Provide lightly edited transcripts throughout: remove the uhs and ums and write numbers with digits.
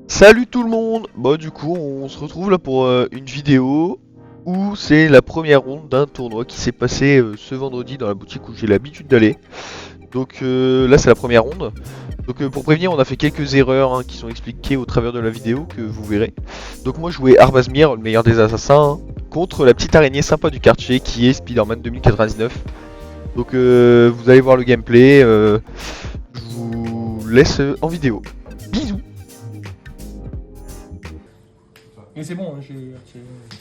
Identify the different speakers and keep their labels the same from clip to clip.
Speaker 1: Salut tout le monde! Bah du coup on se retrouve là pour une vidéo où c'est la première ronde d'un tournoi qui s'est passé ce vendredi dans la boutique où j'ai l'habitude d'aller. Donc là c'est la première ronde. Donc pour prévenir on a fait quelques erreurs qui sont expliquées au travers de la vidéo que vous verrez. Donc moi je jouais Arbazmir, le meilleur des assassins, contre la petite araignée sympa du quartier qui est Spider-Man 2099. Donc vous allez voir le gameplay, je vous laisse en vidéo. Bisous!
Speaker 2: Et c'est bon, hein,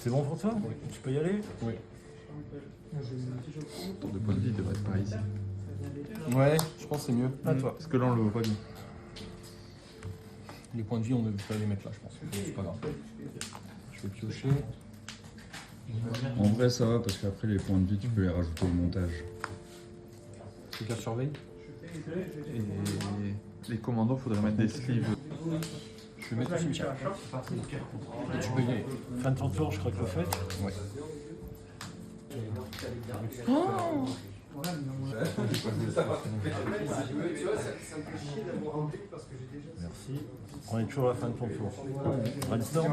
Speaker 3: C'est bon pour toi?
Speaker 2: Oui.
Speaker 3: Tu peux y aller?
Speaker 2: Oui.
Speaker 4: Tour de points de vie devrait être par ici.
Speaker 2: Ouais, je pense que c'est mieux.
Speaker 3: À toi.
Speaker 4: Parce que là on le voit pas bien.
Speaker 2: Les points de vie, on ne peut pas les mettre là, je pense. C'est pas grave. Je vais piocher.
Speaker 4: En vrai ça va parce qu'après les points de vie tu peux les rajouter au montage.
Speaker 2: C'est qu'à surveille.
Speaker 4: Et les commandos faudrait mettre des sleeves.
Speaker 2: Je vais mettre au cimetière. Et tu peux y aller.
Speaker 3: Fin de ton tour, je crois que le fait.
Speaker 2: Ouais.
Speaker 3: Merci. On est toujours à la fin de ton tour. Brainstorm.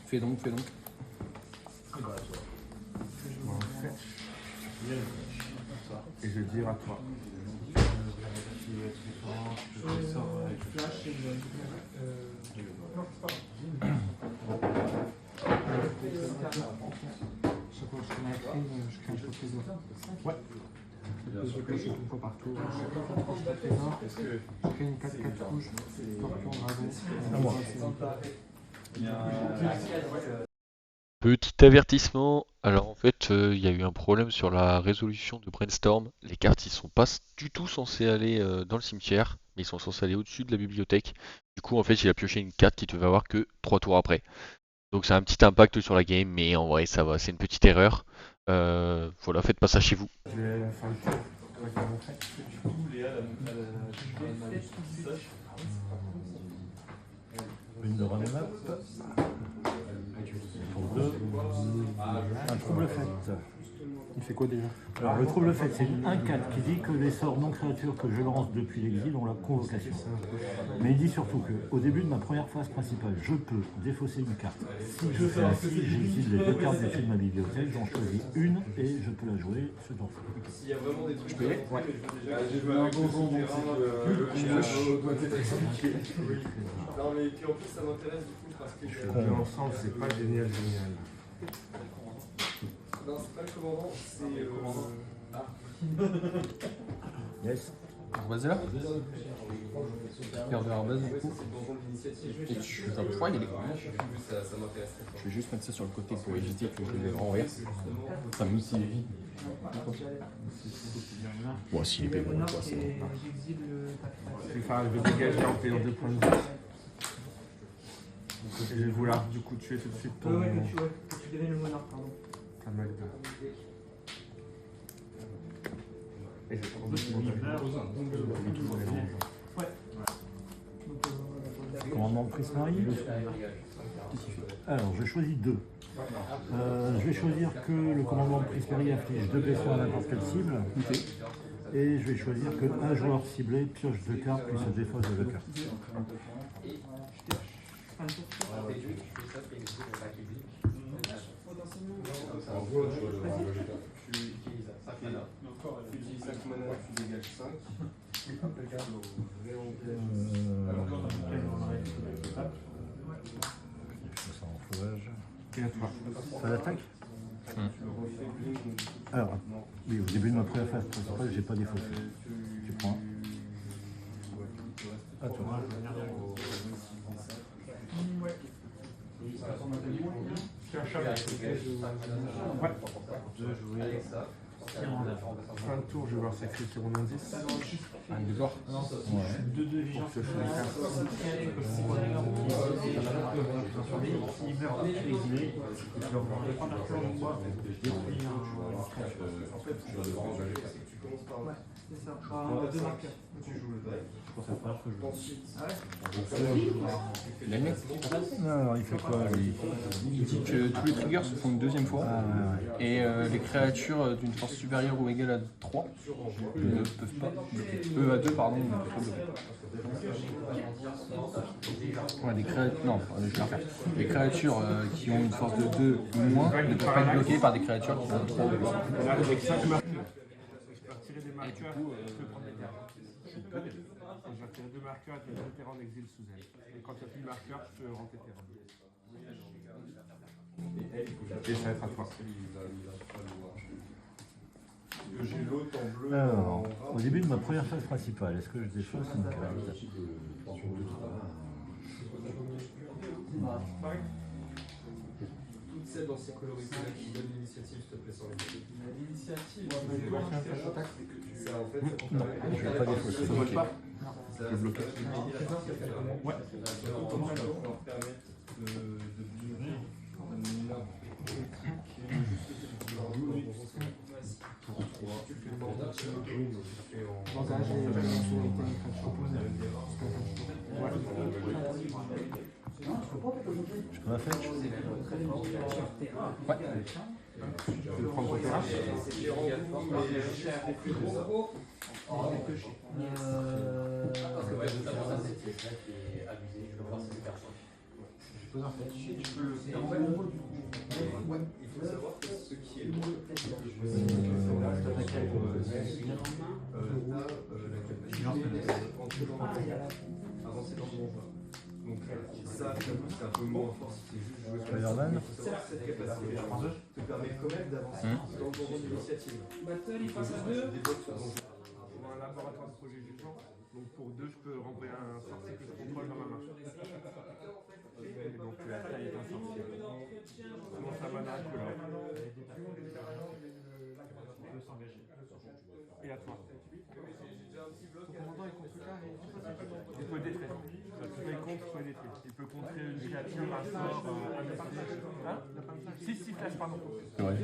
Speaker 2: Fais donc, fais donc.
Speaker 4: Et je vais dire à toi.
Speaker 5: Ouais. Je pêche une fois par tour. Je crée une 4-4 rouge. Scorpion, dragon.
Speaker 1: Petit avertissement, alors en fait il y a eu un problème sur la résolution de Brainstorm. Les cartes ils sont pas du tout censées aller dans le cimetière, mais ils sont censés aller au-dessus de la bibliothèque. Du coup en fait il a pioché une carte qui te va avoir que 3 tours après. Donc ça a un petit impact sur la game, mais en vrai ça va, c'est une petite erreur. Voilà, faites pas ça chez vous.
Speaker 5: Je vais faire le tour.
Speaker 3: Une de Renema. Pour deux. Un trouble fait.
Speaker 5: Il fait quoi déjà?
Speaker 3: Alors le trouble fait, c'est une 1-4 qui dit que les sorts non créatures que je lance depuis l'exil ont la convocation. Mais il dit surtout que au début de ma première phase principale, je peux défausser une carte. Si je fais ainsi, j'exile les 2 cartes dessus de ma bibliothèque, j'en choisis une et je peux la jouer ce tour.
Speaker 2: Je peux y aller? Ouais.
Speaker 6: Non mais puis en plus ça m'intéresse du coup parce que
Speaker 5: Ensemble, c'est pas génial.
Speaker 6: non c'est pas le commandant, c'est
Speaker 3: Yes.
Speaker 2: Arbazer. Pierre de Arbaz du coup.
Speaker 6: c'est le donjon de l'initiative.
Speaker 2: Et tu vas pouvoir y aller.
Speaker 6: Ça m'intéresserait.
Speaker 2: Je vais juste mettre ça sur le côté pour éviter que je les renverse. Ça me aussi évite. Bon, s'il est pas bon, quoi, c'est bon.
Speaker 5: Je vais faire le dégage là en payant 2 points de vie. Et je vais vouloir du coup tuer tout de suite ton.
Speaker 7: que tu deviennes le monarque, pardon.
Speaker 5: Ta Magda. Et je vais prendre toujours les rangs.
Speaker 3: Commandement de Prismari. Alors je choisis 2. Je vais choisir que le commandement de Prismari affiche 2 blessures à n'importe quelle cible. Et je vais choisir que un joueur ciblé pioche 2 cartes puis se défausse de 2 cartes.
Speaker 6: Tu utilises 5 mana, tu dégages 5.
Speaker 3: Ça en sauvage.
Speaker 5: Et à toi.
Speaker 3: Ça l'attaque. Alors, oui, au début de ma première phase principale, j'ai pas défaussé. Tu prends un. À toi.
Speaker 5: Ouais. Fin de tour, je vais voir sacré sur mon indice.
Speaker 2: Un désordre.
Speaker 3: Ouais.
Speaker 7: 2 vigilance.
Speaker 5: Je fais les cartes.
Speaker 3: S'il meurt, tu es exilé.
Speaker 7: C'est ça. On a 2 marqueurs.
Speaker 6: Tu joues le deck. Ensuite,
Speaker 2: Il a une mec.
Speaker 3: Non, alors il fait quoi lui?
Speaker 2: Il dit que tous les triggers se font une deuxième fois.
Speaker 3: Ah, ouais.
Speaker 2: Et les créatures d'une force supérieure ou égale à 3 ne peuvent pas. À 2, pardon, ne peuvent pas bloquer. Ouais, non, je vais refaire. Des créatures qui ont une force de 2 ou moins ne peuvent pas être bloquées par des créatures qui ont 3 ou plus.
Speaker 5: Là, avec 5 marqueurs, je peux retirer des marqueurs, je peux prendre des terrains. Je vais retirer 2 marqueurs avec les terrains en exil sous elle. Et quand il n'y a plus de marqueurs, je peux rentrer terrain. Et ça va être à toi.
Speaker 6: J'ai l'autre en bleu.
Speaker 3: Alors, au début de ma première phase principale, est-ce que je défausse une carte?
Speaker 6: Toutes celles dans ces colorités-là qui donnent l'initiative, s'il te plaît, sans les
Speaker 5: L'initiative,
Speaker 6: ça en fait,
Speaker 3: Non, je ne vais pas défausser.
Speaker 5: ça vole pas.
Speaker 6: ça peut bloquer.
Speaker 5: Ouais.
Speaker 6: Comment je vais pouvoir permettre de bloquer l'arbre
Speaker 5: Langage et
Speaker 3: Je peux la fetch?
Speaker 2: Ouais.
Speaker 5: je vais prendre ton terrain.
Speaker 6: Il faut savoir que ce qui est bleu, t'as la capacité d'entrer dans avancer dans le combat. Donc ça, j'avoue, c'est un peu moins fort si c'est juste jouer sur
Speaker 3: Spider-Man.
Speaker 6: cette capacité te permet quand même d'avancer dans ton rôle d'initiative.
Speaker 7: Battle, il passe à 2.
Speaker 5: Pour un laboratoire de projet vivant. Donc pour 2, je peux renvoyer un sorcier que je contrôle dans ma main. Et donc la taille est un sorcier. Sinon ça mana un couleur. Et à toi.
Speaker 7: Ton commandant est contre ça et
Speaker 5: Il peut détruire. Soit il contre, soit il détruit. Il peut contrer une créature, un sort, un effet. Hein? 6 flash, pardon.
Speaker 2: Ouais.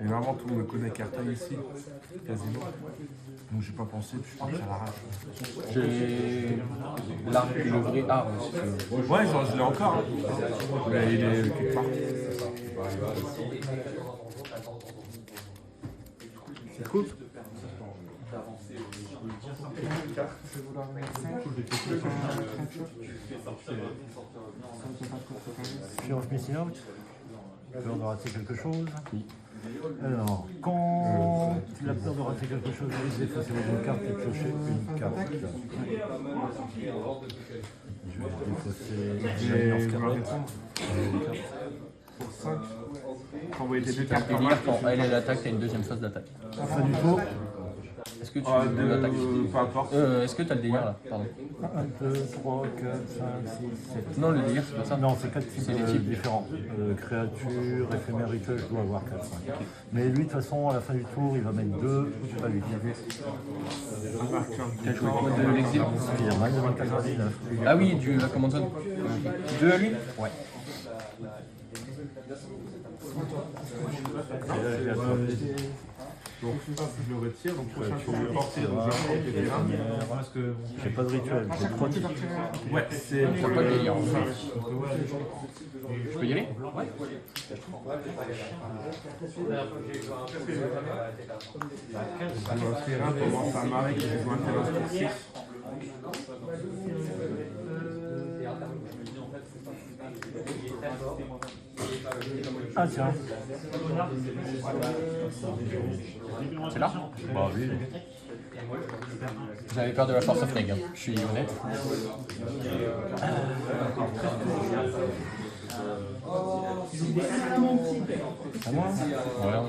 Speaker 5: Et normalement tout me connaît Carta ici, quasiment. Donc j'ai pas pensé, puis je pense à l'arrache.
Speaker 2: J'ai l'arbre, le vrai arbre, si tu veux.
Speaker 5: Ouais, genre, je l'ai encore. Hein. Mais il est quelque part. C'est cool.
Speaker 7: je vais vouloir mettre 5.
Speaker 3: Fear of Missing Out. Peur de rater quelque chose. Alors, quand tu as peur de rater quelque chose, vous risquez d'effacer une carte et piocher une carte. Je vais défausser
Speaker 5: Je vais
Speaker 3: Lance
Speaker 5: vouloir
Speaker 3: Scarlet.
Speaker 5: répondre. Pour 5. Envoyer tes 2 cartes par
Speaker 2: Délire,
Speaker 5: main.
Speaker 2: quand elle attaque, t'as une deuxième phase d'attaque.
Speaker 3: Fin du tour.
Speaker 2: Est-ce que tu
Speaker 5: Ah,
Speaker 2: veux l'attaque
Speaker 5: peu importe.
Speaker 2: Est-ce que t'as le délire là? Pardon.
Speaker 3: 1, 2, 3, 4, 5, 6, 7.
Speaker 2: Non, le délire, c'est pas ça.
Speaker 3: Non, c'est 4 types
Speaker 2: C'est les types.
Speaker 3: différents. Créatures, éphémère, rituel, je dois avoir 4, 5. Mais lui, de toute façon, à la fin du tour, il va mettre 2, pas 8.
Speaker 2: T'as joué quoi de l'exil?
Speaker 3: Spider-Man de 24-19.
Speaker 2: Ah oui, comment ça? 2 à lui? Ouais.
Speaker 5: Donc je le retire, donc prochain tour je porter, donc je prends tes dés. Parce que
Speaker 3: J'ai pas de rituel, j'ai 3 types.
Speaker 5: ouais, c'est
Speaker 2: T'as pas de délire. Je peux y aller? Ouais.
Speaker 5: je dois offrir un pour voir ça marrer que j'ai joué un terrain sur 6.
Speaker 3: Ah tiens.
Speaker 2: C'est là?
Speaker 3: Bah oui.
Speaker 2: Vous avez peur de la force of neg, hein. Je suis honnête.
Speaker 3: À moi?
Speaker 2: Voilà.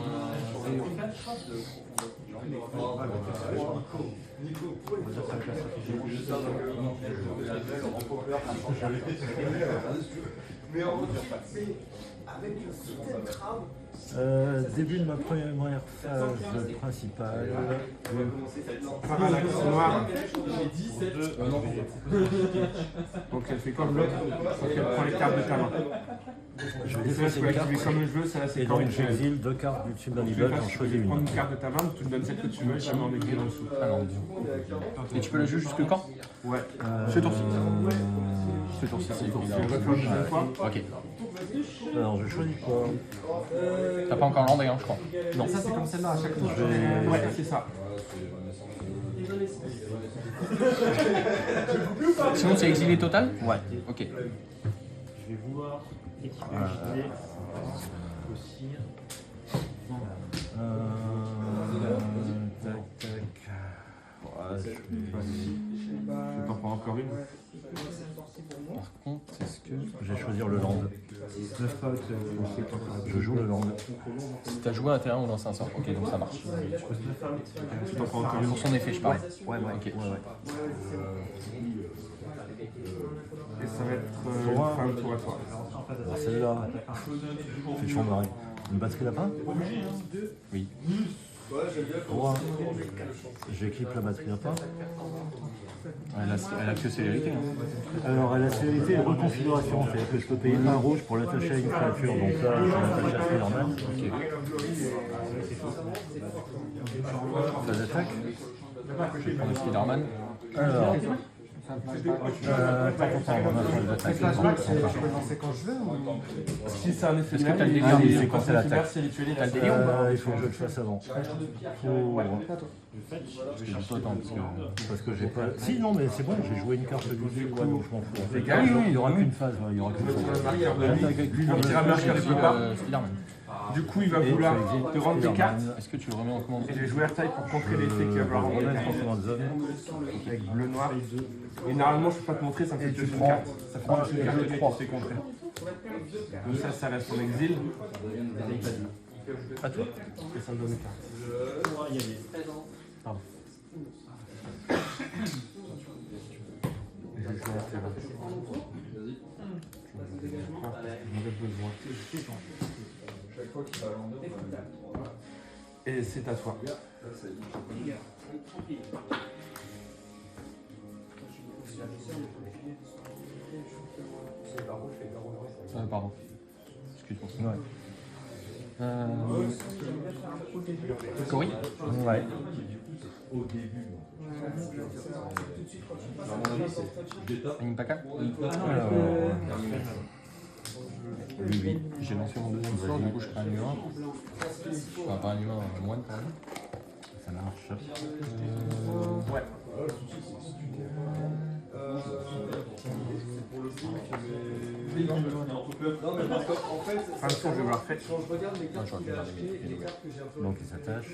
Speaker 6: Mais en avec le système trame,
Speaker 3: Début de ma première phase principale.
Speaker 5: Par un axe noir. Donc elle fait comme l'autre. Donc elle prend les cartes de ta main.
Speaker 3: Je vais
Speaker 5: Et ça, je
Speaker 3: défausser
Speaker 5: peux
Speaker 3: une
Speaker 5: activer
Speaker 3: carte.
Speaker 5: comme je veux, ça c'est
Speaker 3: Et
Speaker 5: quand
Speaker 3: donc
Speaker 5: je veux.
Speaker 3: j'exile 2 cartes du tube d'un
Speaker 5: Tu
Speaker 3: niveau,
Speaker 5: fais
Speaker 3: j'en
Speaker 5: ça, tu
Speaker 3: choisis
Speaker 5: peux prendre
Speaker 3: une.
Speaker 5: une carte de ta main, tu me donnes celle que tu veux, et je la mets en aiguille en dessous.
Speaker 2: Ah non. Et tu peux la jouer jusque quand?
Speaker 5: Ouais.
Speaker 2: Ce tour-ci.
Speaker 5: Ce tour-ci.
Speaker 2: C'est
Speaker 5: Tu veux faire une deuxième fois?
Speaker 2: Ok.
Speaker 3: Alors je choisis quoi?
Speaker 2: T'as pas encore landé, hein, je crois.
Speaker 5: Non. Ça c'est comme celle-là à chaque tour.
Speaker 3: Je vais-
Speaker 5: Ouais, c'est ça.
Speaker 2: Sinon, c'est exilé total?
Speaker 3: Ouais.
Speaker 2: Ok.
Speaker 3: Je vais vouloir équiper le gilet aussi. Tac, tac. Ouais, je vais
Speaker 5: t'en prends encore une.
Speaker 2: Par contre, est-ce que.
Speaker 3: Je vais choisir le land. Je joue le land.
Speaker 2: Si t'as joué à un terrain ou lancé un sort, ok, donc ça marche.
Speaker 5: Tu t'en prends encore une.
Speaker 2: Pour son effet, je parle.
Speaker 3: Ouais.
Speaker 2: Ok.
Speaker 5: Et ça va être fin de tour à toi.
Speaker 3: Alors celle-là, c'est toujours marré. Une batterie lapin?
Speaker 2: Oui.
Speaker 3: Roi. J'équipe la batterie lapin.
Speaker 2: Elle a que célérité. Hein.
Speaker 3: Alors, elle a célérité et reconfiguration. C'est-à-dire que je peux payer un rouge pour l'attacher à une créature. Donc là, je vais l'attacher à Spider-Man. Phase d'attaque.
Speaker 2: Je vais prendre le Spider-Man.
Speaker 3: Alors, pas content, on a phase d'attaque.
Speaker 5: C'est quand je veux ou... Si c'est un effet
Speaker 2: Est-ce que t'as le délire?
Speaker 3: Allez, c'est quand c'est l'attaque.
Speaker 2: T'as le délire ou pas?
Speaker 3: Il faut que je le fasse avant. Parce que j'ai pas. Si, non, mais c'est bon, j'ai joué une carte du coup, donc je m'en fous. Il n'y aura qu'une phase, il n'y aura qu'une phase. J'attaque avec lui,
Speaker 5: Il tire un marqueur de pas.
Speaker 2: Spider-Man.
Speaker 5: Du coup, il va vouloir te rendre des cartes.
Speaker 2: Est-ce que tu le remets en commande?
Speaker 5: Et je vais jouer Airtide pour contrer l'effet qu'il va vouloir rendre. Avec bleu noir. Et normalement, je peux pas te montrer, ça me fait que une carte. Ça fait une carte de qui fait contrer. Donc ça reste en exil.
Speaker 3: À toi.
Speaker 5: Et ça me donne une carte.
Speaker 3: Pardon.
Speaker 5: Et c'est à toi.
Speaker 2: Pardon. Excuse-moi. Cory?
Speaker 3: Ouais.
Speaker 2: Impaka?
Speaker 3: Oui.
Speaker 2: J'ai lancé mon deuxième sort, du coup je crée un humain. Enfin, pas un humain, un moine quand même.
Speaker 3: Ça marche.
Speaker 2: Ouais.
Speaker 5: Fin de tour, je vais voir fait.
Speaker 3: Donc il s'attache.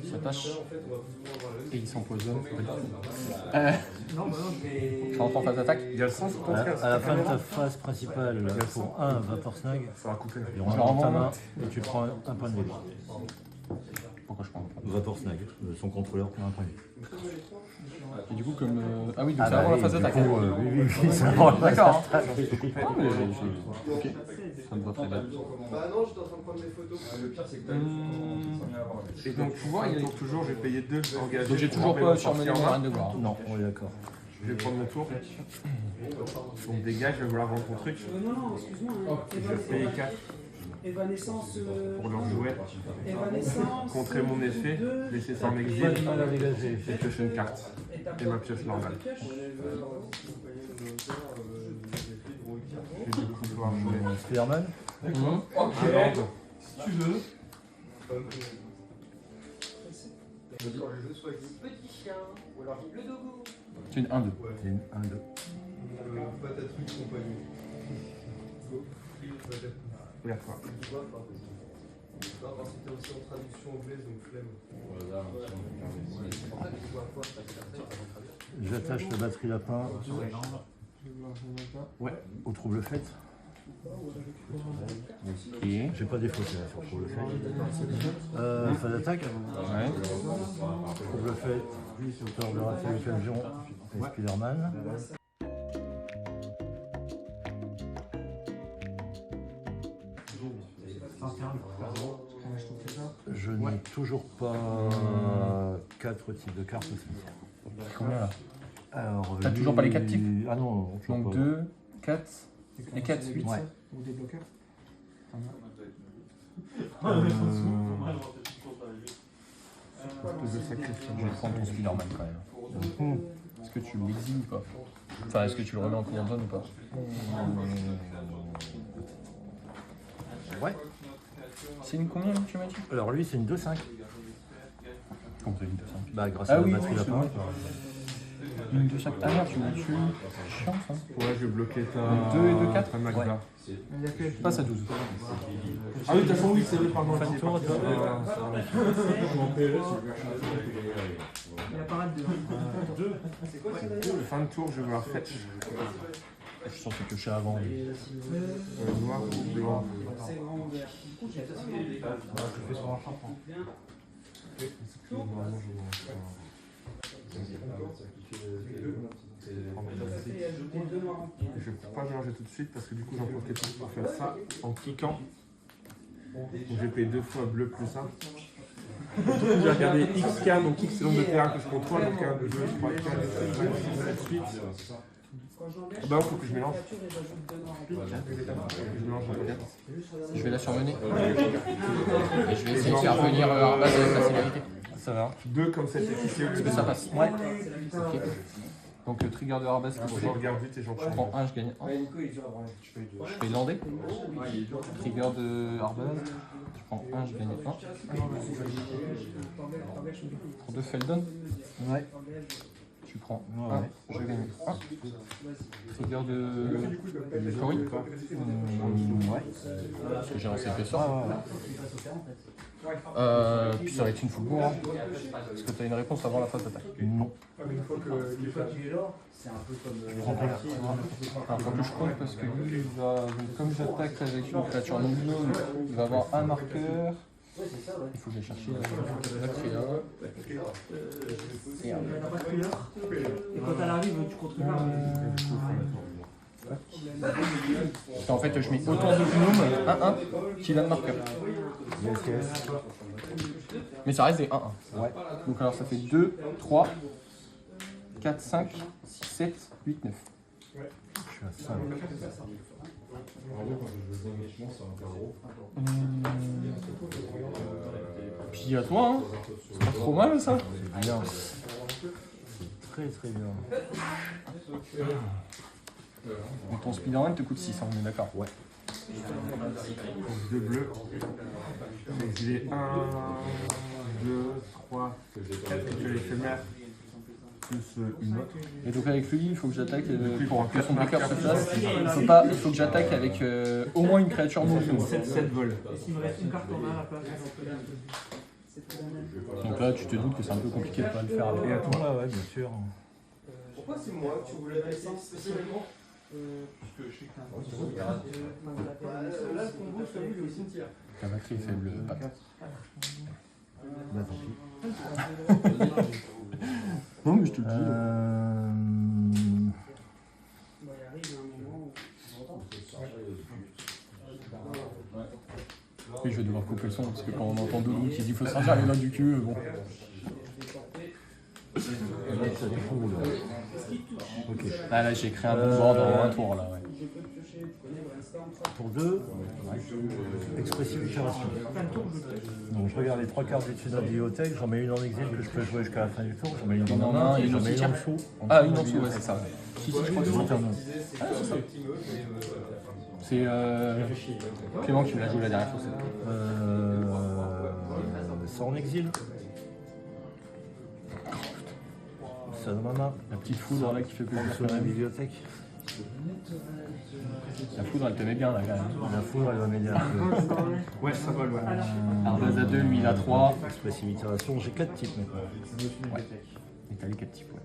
Speaker 2: Il s'attache et il s'empoisonne. Je rentre en phase d'attaque.
Speaker 5: Il y a le sens pour
Speaker 3: À la fin de ta phase principale, pour un Vapor Snag,
Speaker 5: Ça va couper.
Speaker 3: il rentre dans ta main et tu prends un point de vie.
Speaker 2: Pourquoi je prends un point?
Speaker 3: Vapor Snag, son contrôleur prend un point de vie.
Speaker 2: Et du coup, comme. Ah oui, donc c'est avant la phase d'attaque.
Speaker 3: Oui, c'est avant la phase
Speaker 2: D'accord.
Speaker 3: d'attaque.
Speaker 2: Ah, mais ok. Ça me va très bien.
Speaker 6: Bah non, j'étais en train de prendre mes photos. Le pire, c'est que
Speaker 5: Et donc, pouvoir, il tourne toujours, je vais payer 2 engagés.
Speaker 2: Donc j'ai toujours pas surmené mon reine de gloire.
Speaker 3: Non, on est d'accord.
Speaker 5: Je vais prendre le tour. Donc, dégage, je vais vouloir vendre ton truc.
Speaker 7: Non, excuse-moi.
Speaker 5: Je vais payer 4
Speaker 7: Evanescence.
Speaker 5: pour leur jouer.
Speaker 7: Evanescence.
Speaker 5: Contrer mon effet, laisser ça en
Speaker 3: Pas
Speaker 5: exil.
Speaker 3: de mal à dégager.
Speaker 5: Et piocher une carte. Et ma pioche normale. Je vais du coup pouvoir jouer.
Speaker 3: Spider-Man.
Speaker 5: Ok.
Speaker 6: si tu veux. Quand le jeu soit avec le petit chien, ou alors le dogo.
Speaker 2: C'est une 1-2.
Speaker 3: C'est une 1-2.
Speaker 6: Patatruc compagnie. Go. Patatruc.
Speaker 5: Et à toi.
Speaker 6: Tu vois, enfin, c'était aussi en traduction anglaise, donc flemme.
Speaker 3: J'attache la batterie lapin. Ouais, au trouble fête.
Speaker 2: Et.
Speaker 3: J'ai pas défaussé là, sur trouble fête. Phase d'attaque.
Speaker 2: Ouais.
Speaker 3: Trouble fête, auteur de rater l'occasion et Spider-Man. Je n'ai toujours pas 4 types de cartes au cimetière.
Speaker 2: Combien là?
Speaker 3: Alors,
Speaker 2: T'as toujours pas les 4 types?
Speaker 3: Ah non, toujours
Speaker 2: Donc
Speaker 3: pas.
Speaker 2: 2, 4 et 4, 8.
Speaker 3: Ouais.
Speaker 7: Ou des bloqueurs.
Speaker 5: Je sacrifie.
Speaker 2: Je vais prendre ton Spider-Man quand même. Est-ce que tu l'exiles ou pas? Enfin, est-ce que tu le remets en command zone ou pas?
Speaker 3: Ouais.
Speaker 2: C'est une combien tu m'as dit?
Speaker 3: Alors lui, c'est une 2-5.
Speaker 2: Comment ça, une 2-5?
Speaker 3: Bah, grâce
Speaker 2: Ah
Speaker 3: à
Speaker 2: oui,
Speaker 3: la batterie
Speaker 2: oui, c'est
Speaker 3: lapin.
Speaker 2: vrai. Une de chaque. Ah merde, tu m'as tué. Chiant ça.
Speaker 5: Ouais, je vais bloquer ta.
Speaker 2: Donc 2 et 2, 4.
Speaker 5: ta Magda.
Speaker 2: Passe à 12.
Speaker 5: Ah oui, de toute façon, oui, c'est vrai, pardon.
Speaker 3: Fin de tour, tu vois.
Speaker 7: Il apparaît de
Speaker 5: Fin de tour, je vais voir fetch.
Speaker 2: Je suis censé piocher avant.
Speaker 5: Noir ou blanc.
Speaker 7: c'est grand ouvert.
Speaker 5: Je ne peux pas mélanger tout de suite parce que du coup j'en profite pour faire ça en cliquant. Donc j'ai payé 2 fois bleu plus 1. J'ai regardé XK, donc X c'est le nombre de terrains que je contrôle, donc 1, 2, 3, 4, 5, 6, 7, 8. Bah il faut que je mélange. Je mélange en 4.
Speaker 2: Je vais la surmener. Et je vais essayer de faire venir Arbaz avec la célérité. Ça va.
Speaker 5: 2 comme c'est officiel.
Speaker 2: Est-ce que ça passe? Ouais. Ok. Donc le trigger de Arbaz,
Speaker 5: Je regarde vite et j'en
Speaker 2: je
Speaker 5: prends.
Speaker 2: prends 1, je gagne 1. Je fais lander. Trigger de Arbaz. Je prends 1, je gagne 1. Pour 2 Feldon.
Speaker 3: Ouais.
Speaker 2: Tu prends
Speaker 3: Ouais,
Speaker 2: 1,
Speaker 3: ouais.
Speaker 2: je gagne 1. Trigger de Cory.
Speaker 3: Ouais.
Speaker 2: Parce que j'ai lancé le sort.
Speaker 3: Ouais.
Speaker 2: Puis ça va être une full bourre. Hein. Est-ce que tu as une réponse avant la phase d'attaque?
Speaker 3: Non.
Speaker 2: Alors faut que je compte parce que lui, il va, donc, comme j'attaque avec une créature non binôme, il va avoir un marqueur. Il faut que j'aille chercher la créa. Et un.
Speaker 7: Et quand elle arrive, tu contribues.
Speaker 2: Parce qu'en fait, je mets autant de gnomes 1-1 qu'il a de marqueur. Mais ça reste des 1-1.
Speaker 3: Ouais.
Speaker 2: Donc alors ça fait 2, 3, 4, 5, 6, 7, 8, 9.
Speaker 3: Je suis à 5.
Speaker 2: Puis à toi, hein. C'est pas trop mal ça.
Speaker 3: Bien. Très très bien.
Speaker 2: Donc ton Spider-Man te coûte 6, hein, on est d'accord.
Speaker 3: Ouais.
Speaker 5: 2 bleus. Donc j'ai 1, 2, 3, 4 que l'éphémère. Plus une autre.
Speaker 2: Et donc avec lui, il faut que j'attaque
Speaker 5: Depuis,
Speaker 2: pour que son breaker se
Speaker 5: marqueur.
Speaker 2: place. Il faut que j'attaque avec au moins une créature non binôme.
Speaker 5: 7 vols.
Speaker 7: S'il me reste une carte en main à la place.
Speaker 2: Donc là, tu te doutes que c'est un peu compliqué de pas le faire avec.
Speaker 5: Et à toi.
Speaker 3: Ouais, bien sûr.
Speaker 6: Pourquoi c'est moi que tu voulais laisser spécialement? Là, le combo, je t'avoue, il est au cimetière.
Speaker 2: Ta batterie est faible, Pat.
Speaker 3: Bah tant pis.
Speaker 2: Non, mais je te le dis.
Speaker 7: Il arrive un moment où.
Speaker 2: Oui, je vais devoir couper le son parce que quand on entend Doudou qui dit faut sortir les mains du cul, bon.
Speaker 3: Ok.
Speaker 2: Ah là, j'ai créé un bon board en un tour là. Ouais.
Speaker 3: Pour 2, expressive itération. Donc je regarde les 3 cartes d'études de la bibliothèque, j'en mets une en exil que je peux jouer jusqu'à la fin du tour, j'en mets une en main et j'en mets une en dessous.
Speaker 2: Ah, une en dessous, ouais, c'est ça. Si, je crois que c'est ça. C'est Clément qui me l'a joué la dernière fois.
Speaker 3: C'est en exil. Ça dans ma main.
Speaker 2: La petite foudre là qui fait que
Speaker 3: Sur la bibliothèque.
Speaker 2: La foudre elle te met bien là quand même.
Speaker 3: La foudre, elle va m'aider un peu.
Speaker 5: Ouais, ça vole, ouais.
Speaker 2: Arbaz à 2, lui il a 3.
Speaker 3: Expressive itération, j'ai 4 types maintenant.
Speaker 2: Ouais. Et t'as les 4 types, ouais.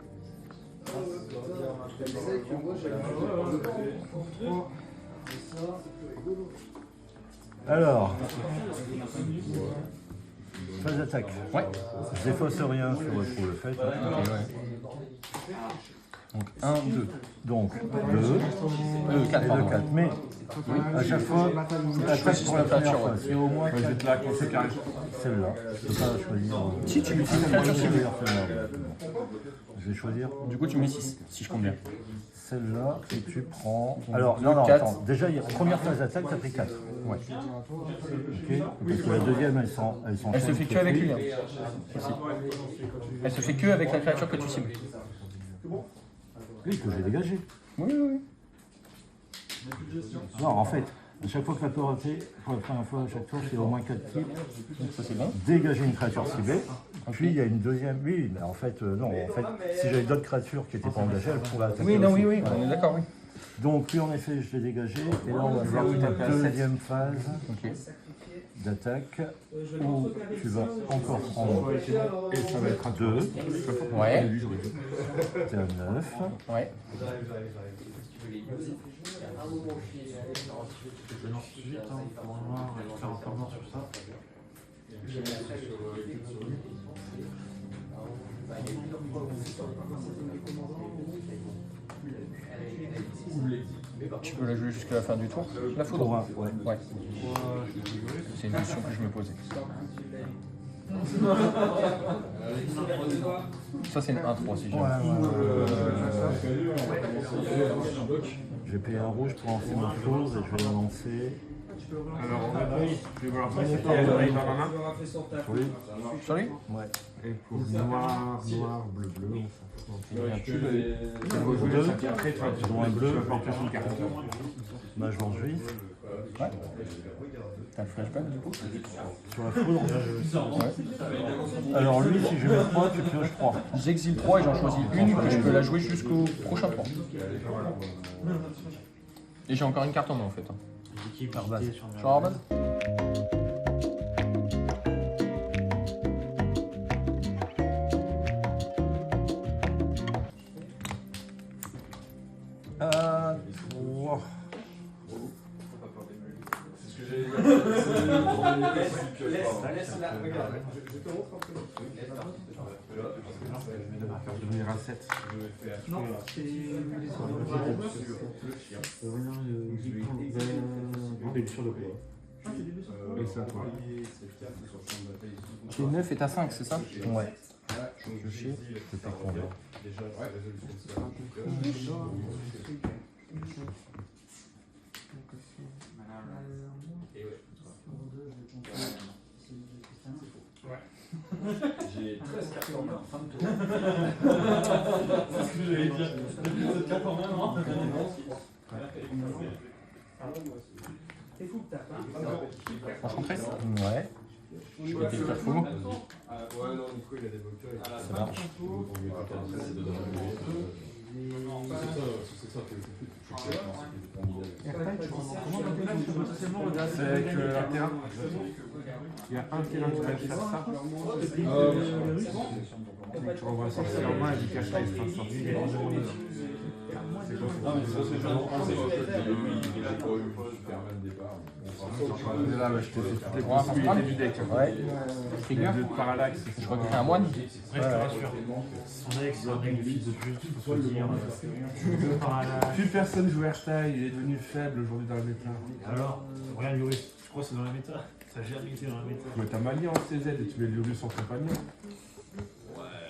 Speaker 3: Alors, phase d'attaque.
Speaker 2: Ouais.
Speaker 3: Je défausse rien sur le fait.
Speaker 2: Ok, ouais. Donc 1, 2.
Speaker 3: Donc 2
Speaker 2: 4,
Speaker 3: et 2, 4. Mais à chaque fois, l'attaque pour la première fois. C'est au moins
Speaker 5: Je vais te la conseiller carré.
Speaker 3: celle-là. Je peux pas choisir.
Speaker 2: Si tu mets 6 créatures
Speaker 3: Je
Speaker 2: ciblées.
Speaker 3: vais celle-là. Je vais choisir
Speaker 2: Du coup tu mets 6, si je compte bien.
Speaker 3: celle-là et tu prends.
Speaker 2: Donc,
Speaker 3: Alors,
Speaker 2: deux,
Speaker 3: non,
Speaker 2: quatre.
Speaker 3: attends. Déjà, il y a la première phase d'attaque, t'as pris 4.
Speaker 2: Ouais.
Speaker 3: Ok. Parce que la deuxième, elle
Speaker 2: Elle se fait que avec lui. Hein. Aussi. Elle se fait que avec la créature que tu cibles.
Speaker 3: Oui, que j'ai dégagé.
Speaker 2: Oui, oui, oui.
Speaker 3: Non, en fait, à chaque fois que la tour a fait, pour la première fois, à chaque tour, c'est au moins 4 types.
Speaker 2: Donc ça c'est bon.
Speaker 3: Dégager une créature ciblée. Puis il y a une deuxième. Oui, mais en fait, non. En fait, si j'avais d'autres créatures qui n'étaient pas engagées, elles pourraient attaquer.
Speaker 2: Oui, non,
Speaker 3: aussi.
Speaker 2: oui, on est d'accord, oui.
Speaker 3: Donc, oui, en effet, je l'ai dégagé. Et là, on va voir
Speaker 2: Oui,
Speaker 3: une
Speaker 2: t'as fait à sept.
Speaker 3: deuxième phase
Speaker 2: Ok.
Speaker 3: d'attaque où tu vas encore prendre.
Speaker 5: Et ça va être un
Speaker 3: 2,
Speaker 2: Ouais.
Speaker 3: t'es à 9.
Speaker 2: Ouais.
Speaker 3: Je lance tout de suite, pour voir, faire un peu mort sur ça.
Speaker 2: Tu peux la jouer jusqu'à la fin du tour. La
Speaker 3: Pour
Speaker 2: foudre.
Speaker 3: un, ouais.
Speaker 2: Ouais. C'est une question que je me posais. Ça, c'est une 1-3 si jamais.
Speaker 3: Je vais payer un rouge pour lancer ma chose et je vais la lancer.
Speaker 5: Alors, on va je vais voir passer par le dans la main.
Speaker 3: Oui.
Speaker 2: Sur lui
Speaker 3: Ouais.
Speaker 5: Et pour noir, noir, bleu, bleu, on s'en fout.
Speaker 2: Un cube et-
Speaker 5: Et après, tu vas
Speaker 3: bleu.
Speaker 5: porter son carte.
Speaker 3: Mage blanc juif.
Speaker 2: Ouais. T'as le flashback du coup
Speaker 3: Sur la foudre.
Speaker 2: Ouais.
Speaker 3: Alors lui, si je mets 3, tu pioches 3.
Speaker 2: J'exile 3 et j'en choisis une que je peux la jouer jusqu'au prochain tour. Et j'ai encore une carte en main en fait.
Speaker 3: Par base.
Speaker 2: Sur Arbad
Speaker 3: Wow.
Speaker 5: Devenir un 7.
Speaker 7: Non, c'est
Speaker 5: Et ça, toi.
Speaker 2: T'es 9 et t'as 5, c'est ça
Speaker 3: Ouais.
Speaker 2: Je chie.
Speaker 3: C'est pas con.
Speaker 6: J'ai 13 cartes en main.
Speaker 7: C'est fou que t'as pas.
Speaker 2: Enchantress
Speaker 3: Ouais.
Speaker 2: Je vais détruire fou.
Speaker 6: Ouais, non, Nico, il a des bloqueurs.
Speaker 3: Ça marche.
Speaker 5: C'est que un terrain. Il y a un terrain qui va faire ça. Et tu renvoies un sorcier en main et tu caches la distance sortie. Et là, je t'ai fait toutes les possibilités du deck.
Speaker 2: Ouais.
Speaker 5: Les
Speaker 2: Trigger.
Speaker 5: deux parallaxes.
Speaker 2: Je recrée un moine.
Speaker 3: Ouais, je te rassure. Son ex, c'est un bénéfice de plus, faut se dire.
Speaker 5: Plus personne joue Airtile, il est devenu faible aujourd'hui dans la méta.
Speaker 3: Alors, regarde Yoris, je crois que c'est dans la méta. Ça a jamais été dans la méta.
Speaker 5: Mais t'as Mali en CZ et tu mets Liorus en compagnon.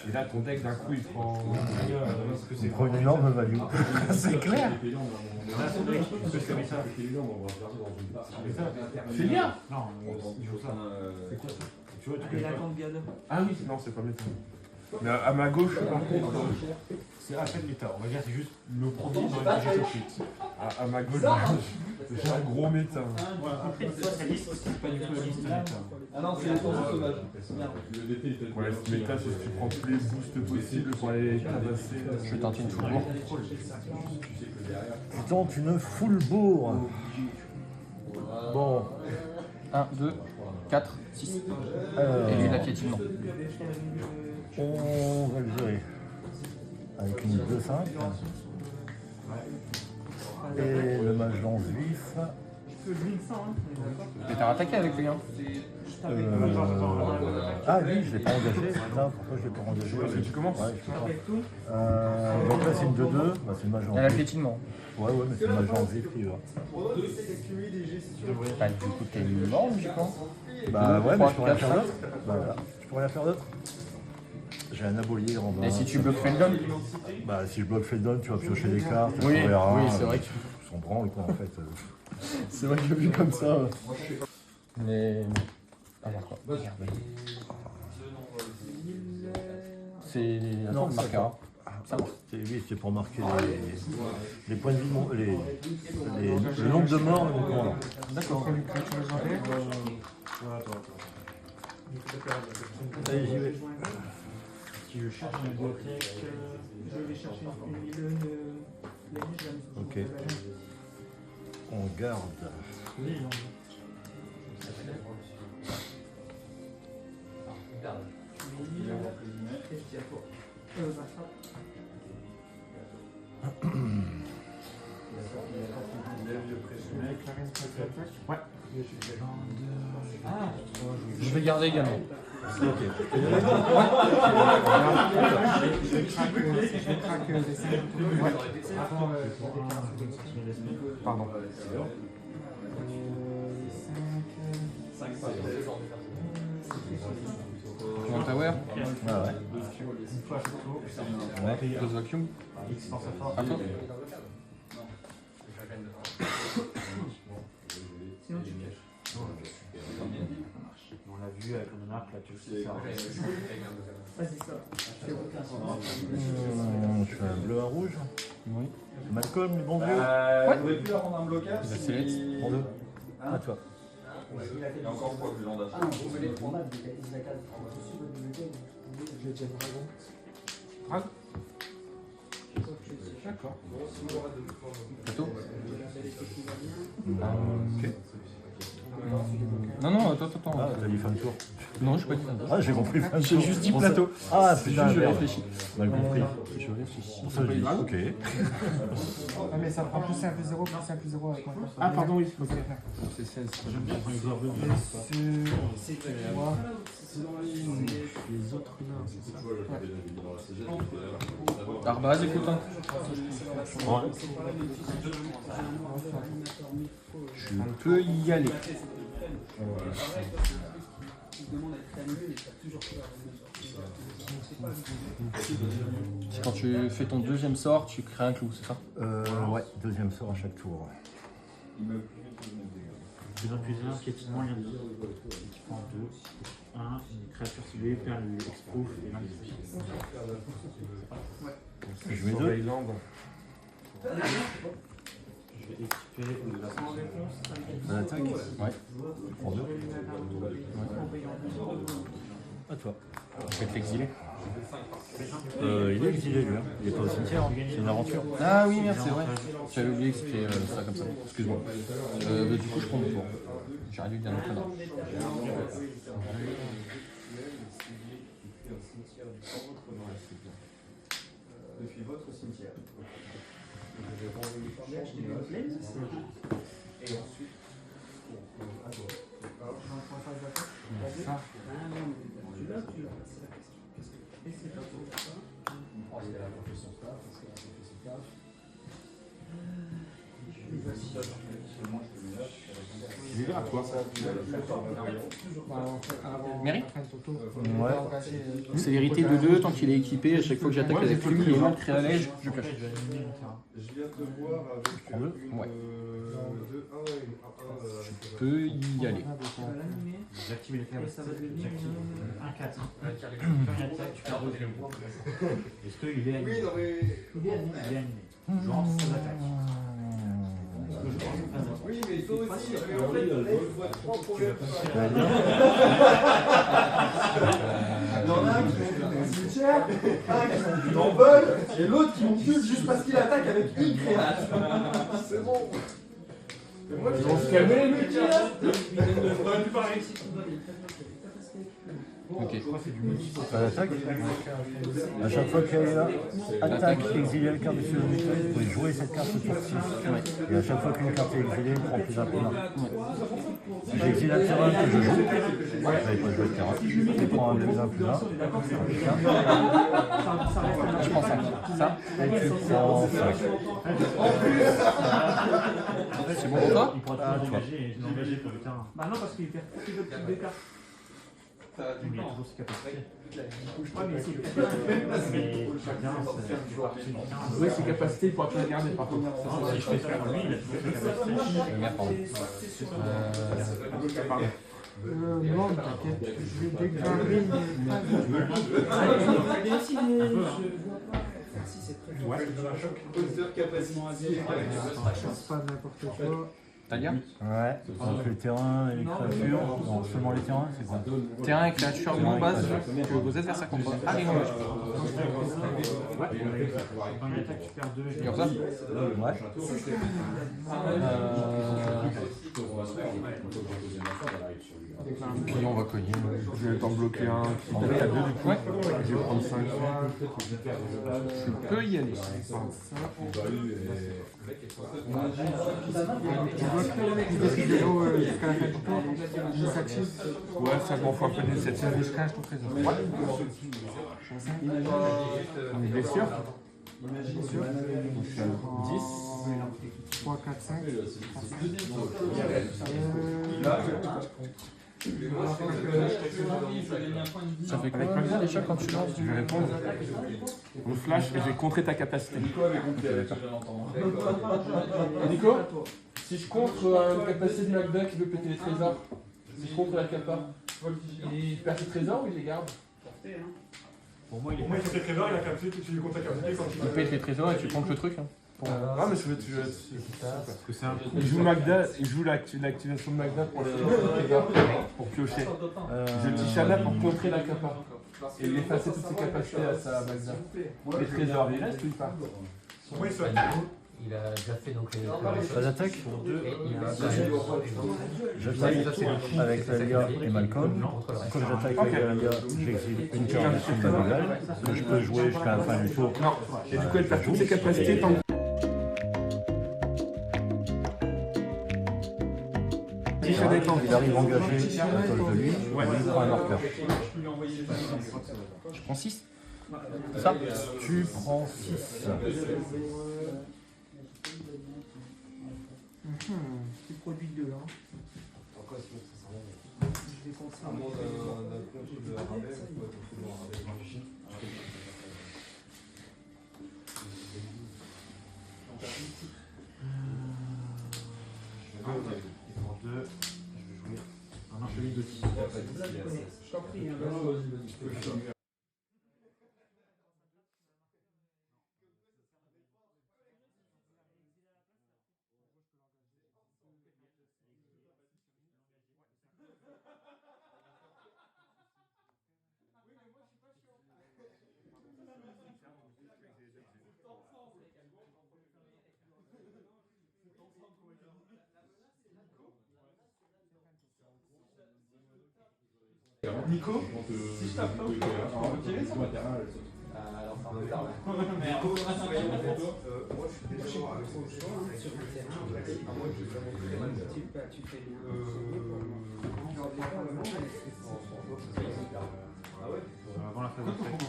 Speaker 5: Et là, ton deck d'un coup il prend.
Speaker 3: Il prend une énorme value.
Speaker 5: C'est clair! C'est bien!
Speaker 3: Non, il joue ça. C'est quoi ça? Tu vois, tu
Speaker 7: Et
Speaker 3: peux
Speaker 7: la
Speaker 3: pas.
Speaker 7: Cambia 2.
Speaker 5: Ah oui, non, c'est pas méta. Mais à ma gauche, par contre,
Speaker 3: C'est à peine méta. On va dire que c'est juste le premier dans lequel j'ai sorti.
Speaker 5: à ma gauche, j'ai un gros méta.
Speaker 3: Après, ça, c'est liste, c'est pas du tout la liste méta.
Speaker 6: Ah non, c'est la tour sauvage.
Speaker 5: Ouais, cette méta, c'est que tu prends tous les boosts possibles pour aller tabasser.
Speaker 2: Je vais tenter une foudre.
Speaker 3: Tu tentes une full bourre. Bon,
Speaker 2: 1, 2, 4, 6.
Speaker 3: alors,
Speaker 2: Et lui, la piétine, non.
Speaker 3: on va le gérer. Avec une 2-5. Et le mage lance vif.
Speaker 7: Je peux jouer une 100, hein.
Speaker 2: Mais t'as rattaqué avec lui, hein.
Speaker 3: Ah oui, je l'ai pas engagé. Putain, pourquoi je l'ai pas engagé?
Speaker 5: Parce que tu commences.
Speaker 3: Ouais, je comprends. Donc là, c'est une 2-2. Bah, c'est le mage
Speaker 2: Elle a
Speaker 3: lance vif.
Speaker 2: piétine, non.
Speaker 3: Ouais, mais c'est le mage lance vif qui va.
Speaker 2: Bah, du coup, t'es mort, logiquement.
Speaker 3: Bah ouais, mais je peux rien
Speaker 2: 3,
Speaker 3: faire d'autre. Bah voilà, je peux rien faire d'autre. J'ai un abolier en bas.
Speaker 2: Et si tu bloques Feldon
Speaker 3: Bah si je bloque Feldon, tu vas piocher des cartes.
Speaker 2: Oui,
Speaker 3: tu verras,
Speaker 2: oui, c'est vrai que-
Speaker 3: Ils s'en branlent quoi en fait.
Speaker 2: C'est vrai que j'ai vu comme ça. Mais. Ah, d'accord. Merde. C'est. Attends, le marqueur. Hein. Ça va.
Speaker 3: Oui, c'est pour marquer les points de vie, le nombre de morts et mon commandant.
Speaker 2: D'accord.
Speaker 3: Allez, j'y vais. Si je cherche une bibliothèque.
Speaker 7: Je vais chercher une
Speaker 3: Ok. On garde. Oui, non. Ouais.
Speaker 2: Je vais garder également. Pardon. One Tower.
Speaker 3: Ah ouais.
Speaker 2: Close vacuum. À toi.
Speaker 7: Sinon tu caches.
Speaker 3: On l'a vu avec le monarque là, tu sais ça.
Speaker 7: Vas-y, ça.
Speaker 3: Je fais un bleu, un rouge.
Speaker 2: Oui.
Speaker 3: Malcolm, le bon vieux.
Speaker 6: Vous auriez pu leur rendre un blocage
Speaker 2: Il a select.
Speaker 3: En deux. À toi.
Speaker 6: Il y a encore quoi que j'en ai.
Speaker 2: D'accord. Plateau.
Speaker 3: Ok.
Speaker 2: Non, non, attends.
Speaker 3: Ah, t'as dit fin de tour.
Speaker 2: Non, je pas dit.
Speaker 3: Ah, j'ai compris fin de tour.
Speaker 2: J'ai juste dit plateau.
Speaker 3: Ah,
Speaker 2: C'est
Speaker 3: putain,
Speaker 2: juste, je
Speaker 3: merde.
Speaker 2: réfléchis.
Speaker 3: Mal compris.
Speaker 2: Je réfléchis.
Speaker 3: Pour ça, je dis, ok.
Speaker 7: Ah, mais ça prend plus 1 plus 0, plus 1 plus 0 avec moi. Ah, pardon, oui. Ok.
Speaker 2: C'est 16.
Speaker 3: Les autres là.
Speaker 2: Arbaz, écoute. Hein. Je peux y aller. Quand tu fais ton deuxième sort, tu crées un clou, c'est ça?
Speaker 3: Ouais, deuxième sort à chaque tour.
Speaker 8: Plus un piétinement, il y a 2. Équipement 2. 1, une créature ciblée, perd le X-Proof et magnifique.
Speaker 3: Je mets deux.
Speaker 8: Je vais équiper
Speaker 3: À l'attaque.
Speaker 2: Ouais.
Speaker 3: Tu prends deux. À toi.
Speaker 2: Je vais te l'exiler.
Speaker 3: Il est exilé lui, hein. Il est pas au cimetière, hein. C'est une aventure.
Speaker 2: Ah oui, merde, c'est vrai. J'avais oublié que c'était ça comme ça. Excuse-moi. Du coup, je prends mon tour. J'aurais dû dire notre nom.
Speaker 6: Depuis votre cimetière. Je vais renvoyer et ensuite, à droite.
Speaker 2: Ça.
Speaker 3: Il est là, toi.
Speaker 2: Mary?
Speaker 3: Ouais.
Speaker 2: Célérité de 2, tant qu'il est équipé, à chaque fois que j'attaque avec lui, il est créé à l'ège, je pioche.
Speaker 6: Je viens de voir avec
Speaker 3: Prends deux.
Speaker 2: Ouais.
Speaker 6: deux, un et
Speaker 2: Je peux y aller.
Speaker 8: J'active les cartes. J'active un 4. Tu perds 2. Est-ce qu'il est animé?
Speaker 6: Oui, non mais.
Speaker 8: Il est animé. Je lance son attaque.
Speaker 6: Oui, mais toi aussi. Mais en fait, je vois trois problèmes. Il y en a un qui monte dans le cimetière, un qui m'envole, et l'autre qui me tue juste parce qu'il attaque avec une créature. C'est bon. Ils vont se calmer les mecs là.
Speaker 2: Ok.
Speaker 3: À l'attaque. À chaque fois qu'il y a attaque, exiler la carte de celui vous pouvez jouer cette carte au tour 6. Et à chaque fois qu'une carte est exilée, il prend plus un plus un. Si j'exile un terrain que je joue, vous n'avez pas joué de terrain, il prend un plus un plus un.
Speaker 2: Je prends 5. Ça?
Speaker 3: Et tu prends 5.
Speaker 2: C'est bon pour toi?
Speaker 8: Il pourra toujours l'engager et l'engager pour le terrain.
Speaker 7: Bah non, parce qu'il perd toutes les autres types de cartes.
Speaker 8: Mais il a toujours ses capacités.
Speaker 7: Ouais, mais c'est
Speaker 8: Mais chacun, c'est parti du terrain.
Speaker 2: Oui, ses capacités, il pourra te les garder par contre.
Speaker 8: Si je fais ça pour lui, il a toujours ses capacités.
Speaker 2: Merde, pardon. Pardon.
Speaker 7: non, t'inquiète, je vais dégrader
Speaker 6: Poseur capacité.
Speaker 7: je passe pas n'importe quoi.
Speaker 2: C'est-à-dire
Speaker 3: Ouais. Donc les terrains et les créatures. Non, seulement les terrains, c'est quoi?
Speaker 2: terrain et créature non base que vos adversaires contrôlent. Allez, non.
Speaker 8: Première attaque, tu perds 2.
Speaker 2: Comme ça
Speaker 3: Ouais.
Speaker 2: Puis on va cogner. Je vais t'en bloquer un qui tape à 2 du coup. Je vais prendre 5. Je peux y aller.
Speaker 7: Jusqu'à la fin du tour, l'initiative.
Speaker 2: Ouais, ça m'en fait un peu d'initiative. Je crache ton trésor. Ouais. On est blessure.
Speaker 7: Bien sûr.
Speaker 2: 10.
Speaker 7: 3, 4, 5.
Speaker 2: Ça fait quoi avec ça déjà quand tu lances? Je vais répondre. On flash et je vais contrer ta capacité. Nico, si je contre une capacité de Magda qui veut péter les trésors, si je contre la capa, il perd ses trésors ou il les garde?
Speaker 8: Pour moi, il est
Speaker 5: Au moins, il fait tes trésors, il a capté, tu lui comptes ta capacité quand
Speaker 2: Il pète les trésors et tu comptes le truc. Hein.
Speaker 5: Ah, mais je veux.
Speaker 8: parce que c'est un coup.
Speaker 5: Il joue Magda, il joue l'activation de Magda pour les trésors, pour piocher. Je dis Shana pour contrer la capa. Et il effacer toutes ses capacités à sa Magda. Les trésors, ils restent ou ils partent? Oui, ça.
Speaker 9: Il a déjà fait donc les.
Speaker 3: Pas d'attaque?
Speaker 9: Pour 2 et il a un
Speaker 3: J'attaque avec Lalia et Malcolm. Comme j'attaque avec Lalia, j'exile une carte dessus de ma nouvelle que je peux jouer jusqu'à la fin du tour.
Speaker 5: Non. Et du coup, elle perd toutes ses capacités tant que.
Speaker 3: Il arrive engagé à la colle de lui, il prend un marqueur.
Speaker 2: Je prends 6.
Speaker 3: Ça, tu prends 6.
Speaker 7: Tu produis 2 hein. Je vais
Speaker 8: Il prend 2. Je vais jouer un archevêque de 6.
Speaker 7: Je t'en prie, hein.
Speaker 6: Nico, si je tape pas, tu peux tirer ça?
Speaker 9: Alors, ça me tarde.
Speaker 6: Moi, je suis déjà sur un terrain. Tu fais
Speaker 8: Avant la phase d'attaque.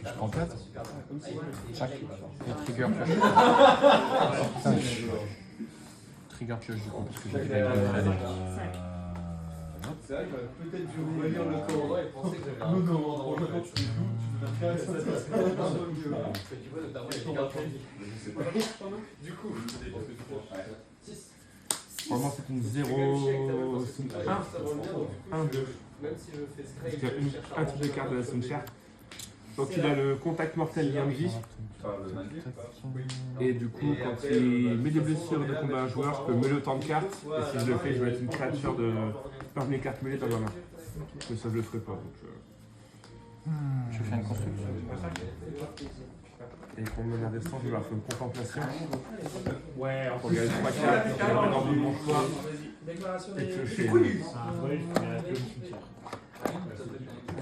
Speaker 2: Je prends 4. Chaque. Et trigger pioche. 5. Trigger pioche du coup, parce que j'ai fait
Speaker 6: c'est vrai que peut-être je vais lire le commandant et penser que j'avais un commandant. Tu deviens très ça
Speaker 9: Tu vois, notamment les cartes.
Speaker 6: Du coup, je pense que tu fais 6.
Speaker 5: Pour moi, c'est une 0. 1, 2.
Speaker 9: Même si je fais
Speaker 5: Parce
Speaker 9: Scry,
Speaker 5: qu'il y a un type de carte de la Sunshare. Donc il a le contact mortel lien de vie. Et du coup, quand il met des blessures de combat à un joueur, je peux mêler autant de cartes. Et si je le fais, je vais être une créature de par mes cartes mêlées dans ma main. Mais ça, je le ferai pas. Donc,
Speaker 2: Je fais une construction.
Speaker 5: Et pour me mener descendre, je vais leur faire une contemplation.
Speaker 8: Ouais,
Speaker 5: Pour gagner 3 cartes, je vais dans mon choix. Et piocher.
Speaker 8: c'est un voyage, mais reste le cimetière.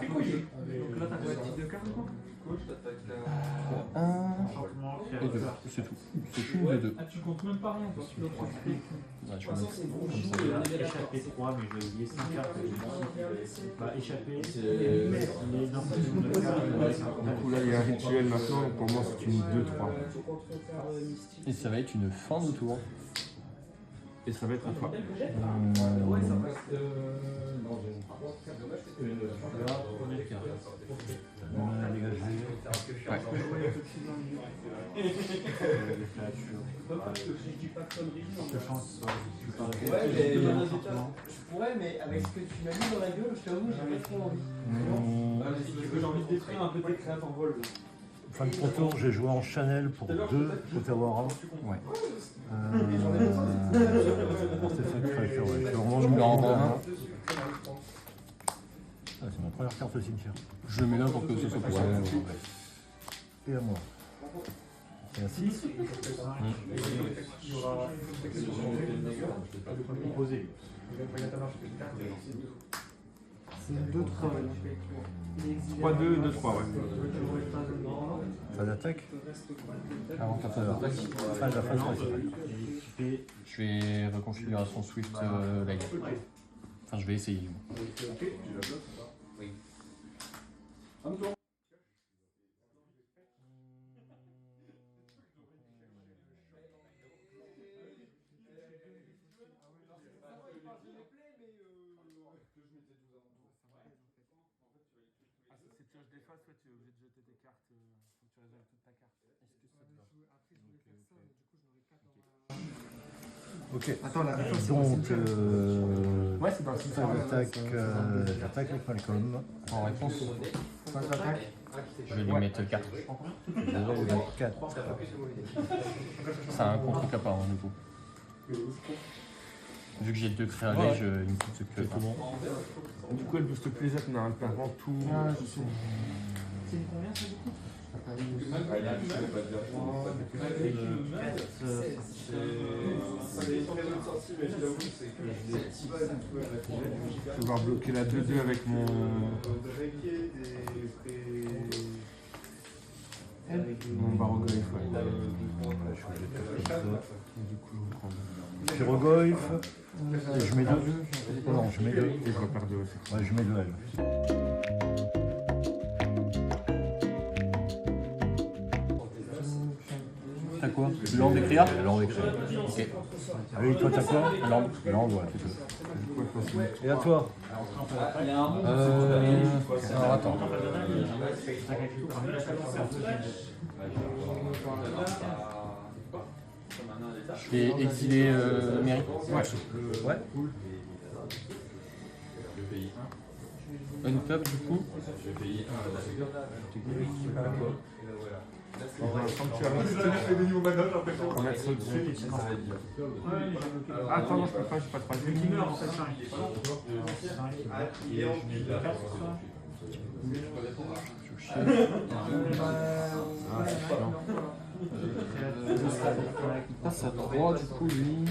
Speaker 7: Donc là, t'as quoi, type de carte quoi?
Speaker 8: Enchantement,
Speaker 2: Et 2. C'est tout. C'est tout les 2.
Speaker 7: Ah, tu comptes même pas rien, toi.
Speaker 2: Ouais, je vais mettre
Speaker 8: il a échappé 3, mais j'ai oublié 5 cartes. Bah, échappé, il est dans sa zone de cartes.
Speaker 5: Du coup, là, il y a un rituel maintenant. Donc pour moi, c'est une 2-3.
Speaker 2: Et ça va être une fin de tour. Et ça va être à toi.
Speaker 9: Ouais, mais je pourrais, mais avec ce que tu m'as mis dans la gueule, je t'avoue, j'ai pas trop envie. Si tu veux, j'ai envie de détruire un peu tes créates en vol.
Speaker 3: Fin de tour, j'ai joué en Chanel pour 2 Otawara.
Speaker 2: Ouais.
Speaker 3: Artefact créature, ouais. Je
Speaker 2: Je me le renvoie un.
Speaker 3: Ah, c'est ma première carte au cimetière.
Speaker 2: Je le mets là pour que ce soit plus simple.
Speaker 3: Et à moi. Et à 6.
Speaker 7: Posé. C'est 2-3.
Speaker 5: 3-2, 2-3, ouais.
Speaker 3: Pas d'attaque.
Speaker 2: Avant ta phase d'attaque,
Speaker 3: Fin de la phase principale.
Speaker 2: je vais reconfiguration Swift lag. Enfin, je vais essayer.
Speaker 5: Ah, si tu des phases, tu es obligé de jeter des cartes. Faut que tu résolves toute ta carte. Est-ce que ça te va? Après, je voulais faire ça, mais du coup, je n'aurais pas dans ma.
Speaker 3: Ok.
Speaker 7: Attends, la réponse.
Speaker 3: Donc,
Speaker 7: Ouais, c'est dans le système.
Speaker 3: j'attaque avec Malcolm.
Speaker 2: En réponse,
Speaker 7: Phase d'attaque.
Speaker 2: je vais lui mettre 4.
Speaker 3: Déjà, il va 4.
Speaker 2: C'est un contre kappa hein, du coup. Vu que j'ai 2 créés à lège, il me coûte ce que tout bon.
Speaker 5: Du coup, elle booste plus les autres, mais elle perd avant tout.
Speaker 7: Ah, je sais. C'est combien ça du coup?
Speaker 5: Je vais devoir bloquer la 2-2 avec mon. Mon baroglyphe, ouais. Du coup, je vais prendre.
Speaker 3: Pyroglyphe. Et je mets 2. Non, je mets 2.
Speaker 5: Et je repère 2 aussi.
Speaker 3: Ouais, je mets 2 elle.
Speaker 2: T'as quoi? Land d'écrire?
Speaker 3: Land d'écrire.
Speaker 2: Ok.
Speaker 3: Allez, toi t'as quoi?
Speaker 2: Land.
Speaker 3: Land, ouais. Et à toi?
Speaker 2: Alors attends. Je vais exiler Mary.
Speaker 3: Ouais.
Speaker 2: Untap du coup.
Speaker 5: On va mettre ça dessus. Ah, attends, non, je peux pas, j'ai pas de troisième.
Speaker 2: Il passe à 3 du coup lui.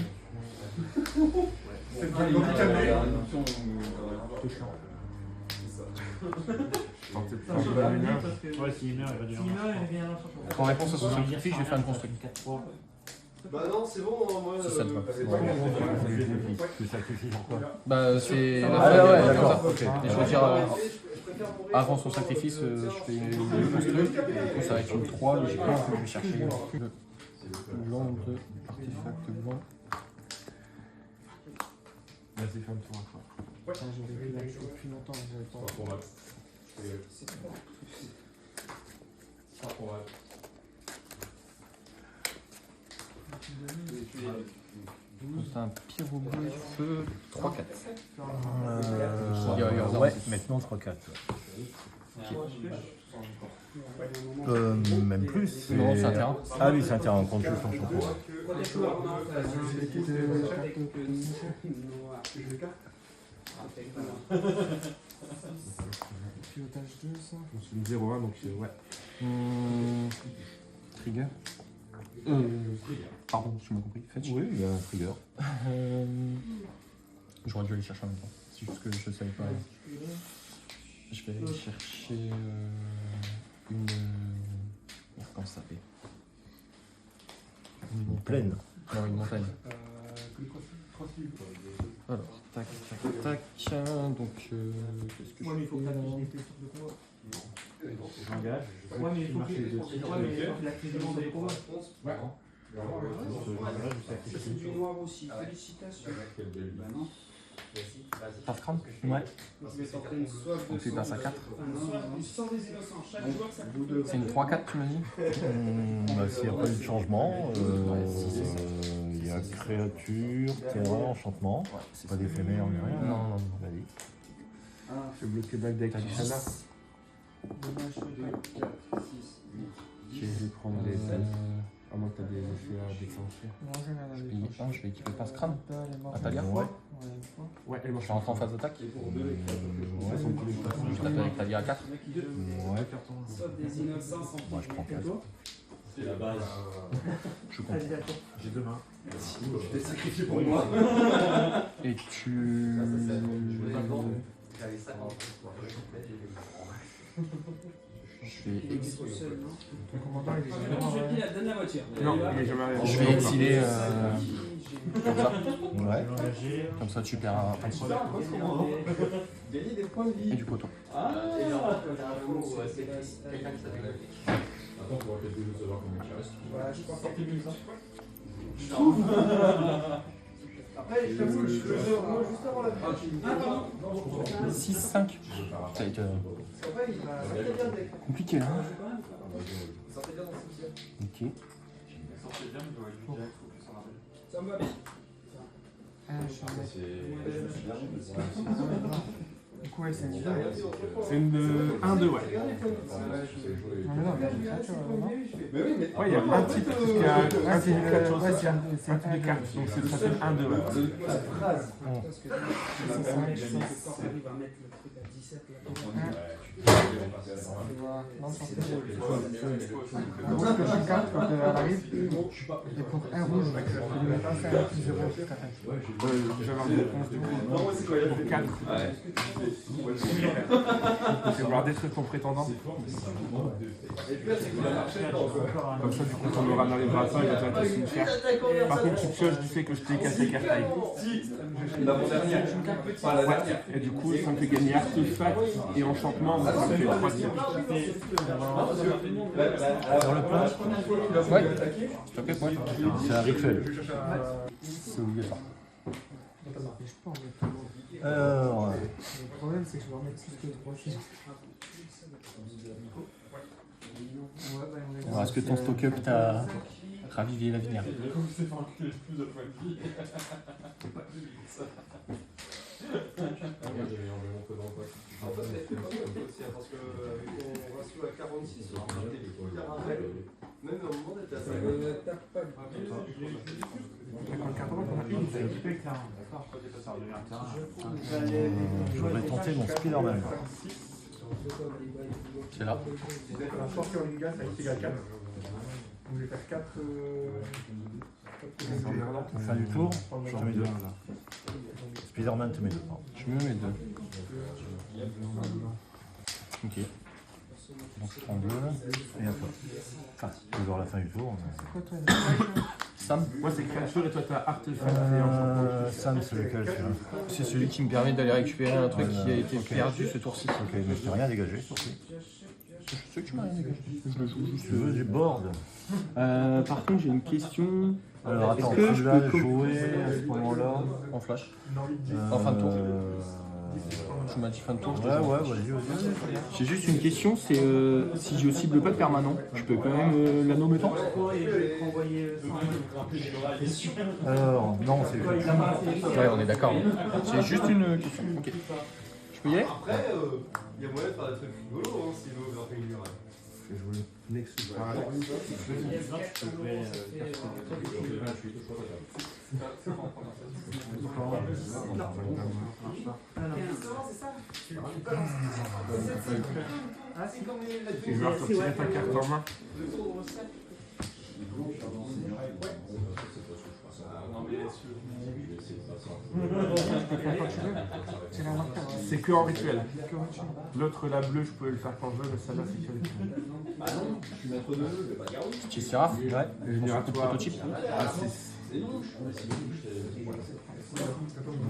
Speaker 8: Ouais, s'il meurt, il va dire.
Speaker 2: En réponse à son sacrifice, je vais faire une construction.
Speaker 6: Bah non, c'est bon, moi.
Speaker 2: Si ça te va.
Speaker 3: Tu sacrifies sur quoi?
Speaker 2: Bah c'est la
Speaker 3: Ah
Speaker 2: fin,
Speaker 3: ouais,
Speaker 2: comme
Speaker 3: d'accord,
Speaker 2: ça.
Speaker 3: ok.
Speaker 2: Et je veux dire, avant son sacrifice, je fais une construction. Ça va être une 3, logiquement, je vais chercher le blanc de artefact blanc.
Speaker 5: Vas-y, fais un tour à toi.
Speaker 7: Attends, j'aurais vu la chose depuis longtemps, mais j'avais pas.
Speaker 2: C'est un pyroglyphe 3-4.
Speaker 3: Ouais, maintenant 3-4. Même plus.
Speaker 2: Non, c'est un terrain.
Speaker 3: Ah oui, c'est un terrain, on compte juste en champion.
Speaker 7: Pilotage 2, ça.
Speaker 5: C'est une 0-1, donc ouais.
Speaker 2: Trigger. Pardon, tu m'as compris. Fetch.
Speaker 3: Oui, il y a un trigger.
Speaker 2: J'aurais dû aller chercher en même temps. C'est juste que je savais pas. Je vais aller chercher une. Comment ça s'appelle?
Speaker 3: Une plaine.
Speaker 2: Non, une montagne. Alors, tac, tac, tac. Donc, qu'est-ce que
Speaker 7: Ouais, mais il faut que tu aies tes sortes de combat.
Speaker 8: J'engage.
Speaker 7: Ouais, mais il faut que tu actives le monde de combat.
Speaker 9: C'est du noir aussi, félicitations.
Speaker 2: Passe crâne.
Speaker 3: Ouais.
Speaker 2: Donc tu passes à 4.
Speaker 9: Sans des innocents, chaque joueur ça.
Speaker 2: C'est une 3-4 tu m'as dit.
Speaker 3: Bah, s'il n'y a pas eu de changement, il y a créature, terrain, enchantement. C'est pas d'éphémère ni rien.
Speaker 2: Non, non, non.
Speaker 3: Vas-y.
Speaker 5: Je vais bloquer back deck Kishana. Je vais prendre les têtes. À moins que t'as des effets à déclencher.
Speaker 2: Je vais équiper passe crâne. Atalia.
Speaker 3: Ouais.
Speaker 5: Ouais, elle
Speaker 2: Je rentre en phase d'attaque.
Speaker 3: Ouais.
Speaker 2: Je tape avec Atalia à 4.
Speaker 3: Ouais.
Speaker 9: Sauf des innocents sans
Speaker 3: Moi, je prends 4.
Speaker 6: C'est la base.
Speaker 3: Je comprends.
Speaker 5: J'ai 2 mains.
Speaker 6: Je t'ai sacrifié pour moi.
Speaker 2: Et tu. Je vais
Speaker 7: Ton commandant, il est jamais
Speaker 9: Je donne la voiture.
Speaker 5: Non, il est jamais arrivé.
Speaker 2: Je vais exiler comme ça.
Speaker 3: Ouais.
Speaker 2: Comme ça tu perds un point de sauvegarde.
Speaker 6: Gagner des points de vie.
Speaker 2: Et du poteau.
Speaker 6: Ah, et là, c'est
Speaker 4: Attends, pour calculer le savoir combien il reste.
Speaker 9: Je pense que
Speaker 6: Je trouve. Après, je t'avoue, moi, juste avant la fin.
Speaker 2: 6-5. Ça va être
Speaker 6: Après, il m'a sorti bien avec.
Speaker 2: compliqué là.
Speaker 6: Sortez bien dans ce ciel.
Speaker 2: Ok.
Speaker 9: ça me va bien.
Speaker 7: Du coup, ouais, c'est une
Speaker 5: C'est une 1-2, ouais.
Speaker 7: Non, mais non, mais une créature, non?
Speaker 6: Mais oui, mais.
Speaker 5: Ouais, il y a un type qui a un type de quatre choses.
Speaker 7: Ouais, c'est un
Speaker 5: Un type de carte. Donc ça fait 1-2, ouais.
Speaker 6: La phrase.
Speaker 9: Parce que là, je sais pas, je sais pas quand t'arrives à mettre le truc à 17 là.
Speaker 7: Non, c'est en gros, je pioche une carte quand elle arrive. Et pour un rouge, je vais passer à 0 jusqu'à fin.
Speaker 5: J'avais une réponse du coup. Pour 4. Je vais voir détruire ton prétendant.
Speaker 6: Et puis là, c'est que la marché dedans, quoi.
Speaker 5: Comme ça, du coup, ton aura n'arrivera pas, il va te mettre une carte. Par contre, tu pioches du fait que je t'ai cassé carte taille.
Speaker 6: L'avant-dernière. Pas la dernière.
Speaker 5: Et du coup, ça me fait gagner artefact et enchantement, donc ça me fait 3 tirs.
Speaker 3: Sur le plan,
Speaker 2: Ouais. Ok, ouais.
Speaker 3: c'est un rituel.
Speaker 2: C'est obligatoire.
Speaker 3: Alors,
Speaker 7: Le problème, c'est que je vais remettre plus que 3 chiffres.
Speaker 2: Alors, est-ce que ton stock-up t'a ravivé l'avenir?
Speaker 6: En fait, c'est pas mal aussi, parce que avec mon ratio à 46, on était hyper arrêt. Même au moment d'être à 5.
Speaker 3: je voudrais tenter mon Spider-Man.
Speaker 2: C'est là.
Speaker 5: Un sortir en Liga, ça égal à 4. Vous voulez faire 4.
Speaker 3: Fin du tour, je te mets 2. Spider-Man te met 2.
Speaker 2: Je me mets 2. Ok. Donc je prends 2.
Speaker 3: Et à toi. Enfin, toujours à la fin du tour.
Speaker 2: Sam,
Speaker 5: Moi, c'est créature et toi, t'as artefact et enchantement.
Speaker 3: Sam, c'est lequel celui-là?
Speaker 2: c'est celui qui me permet d'aller récupérer un truc qui a été perdu ce tour-ci.
Speaker 3: Ok, mais je t'ai rien dégagé, surtout.
Speaker 2: Je sais que tu m'as rien dégagé. Je le joue
Speaker 3: Si
Speaker 2: juste.
Speaker 3: tu veux, j'ai board.
Speaker 2: Par contre, j'ai une question
Speaker 3: Alors attends,
Speaker 2: Est-ce que
Speaker 3: tu
Speaker 2: je
Speaker 3: vas
Speaker 2: peux
Speaker 3: jouer à ce moment-là.
Speaker 2: en flash. En fin de tour. Tu m'as dit fin de tour. je te
Speaker 3: Ouais,
Speaker 2: dis.
Speaker 3: ouais, vas-y.
Speaker 2: J'ai juste une question, c'est si je cible pas de permanent, je peux quand même l'anneau me tente?
Speaker 3: Alors, non, c'est
Speaker 2: Ouais, on est d'accord. C'est juste une question. Ok. Je peux y aller?
Speaker 6: Après, il y a moyen de faire des trucs rigolos, hein, si l'eau en fait une muraille.
Speaker 5: Je vais jouer Nexus Parallax. Tu veux ressortir ta carte en main. C'est que en rituel. L'autre, la bleue, je pouvais le faire quand je veux, mais celle-là, c'est que rituel.
Speaker 6: Ah non, je suis maître de jeu, je vais pas garder.
Speaker 2: Petit Seraph? Ouais.
Speaker 5: Génératoire
Speaker 2: prototype.
Speaker 5: à 6.
Speaker 6: C'est louche.